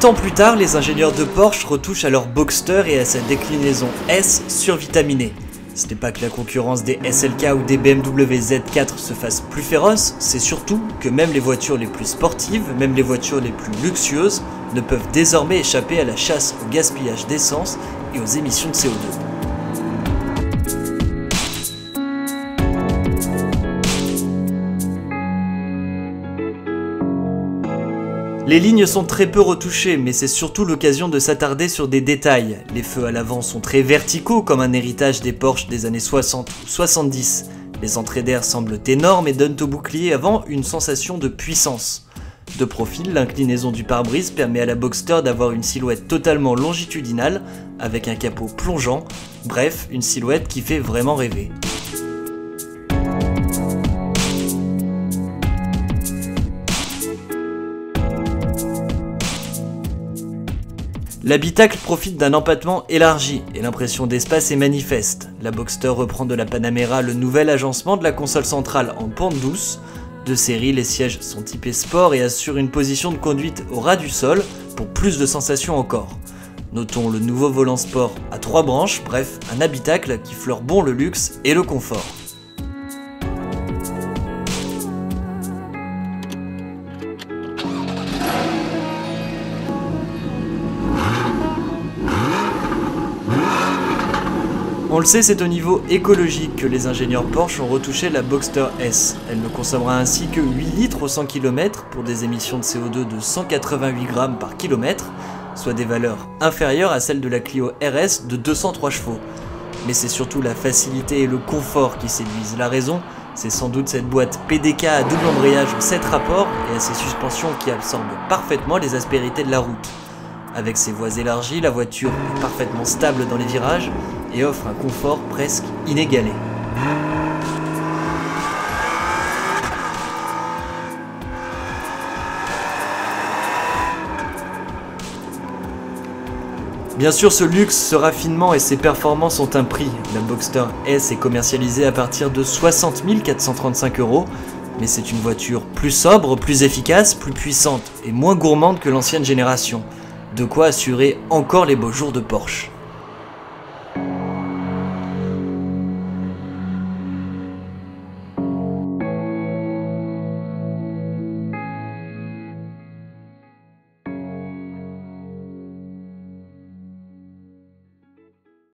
20 ans plus tard, les ingénieurs de Porsche retouchent à leur Boxster et à sa déclinaison S survitaminée. Ce n'est pas que la concurrence des SLK ou des BMW Z4 se fasse plus féroce, c'est surtout que même les voitures les plus sportives, même les voitures les plus luxueuses, ne peuvent désormais échapper à la chasse au gaspillage d'essence et aux émissions de CO2. Les lignes sont très peu retouchées, mais c'est surtout l'occasion de s'attarder sur des détails. Les feux à l'avant sont très verticaux, comme un héritage des Porsche des années 60 ou 70. Les entrées d'air semblent énormes et donnent au bouclier avant une sensation de puissance. De profil, l'inclinaison du pare-brise permet à la Boxster d'avoir une silhouette totalement longitudinale, avec un capot plongeant, bref, une silhouette qui fait vraiment rêver. L'habitacle profite d'un empattement élargi et l'impression d'espace est manifeste. La Boxster reprend de la Panamera le nouvel agencement de la console centrale en pente douce. De série, les sièges sont typés sport et assurent une position de conduite au ras du sol pour plus de sensations encore. Notons le nouveau volant sport à 3 branches, bref, un habitacle qui fleure bon le luxe et le confort. On le sait, c'est au niveau écologique que les ingénieurs Porsche ont retouché la Boxster S. Elle ne consommera ainsi que 8 litres au 100 km pour des émissions de CO2 de 188 grammes par kilomètre, soit des valeurs inférieures à celles de la Clio RS de 203 chevaux. Mais c'est surtout la facilité et le confort qui séduisent. La raison, c'est sans doute cette boîte PDK à double embrayage 7 rapports et à ses suspensions qui absorbent parfaitement les aspérités de la route. Avec ses voies élargies, la voiture est parfaitement stable dans les virages et offre un confort presque inégalé. Bien sûr, ce luxe, ce raffinement et ses performances ont un prix. La Boxster S est commercialisée à partir de 60 435 €, mais c'est une voiture plus sobre, plus efficace, plus puissante et moins gourmande que l'ancienne génération. De quoi assurer encore les beaux jours de Porsche.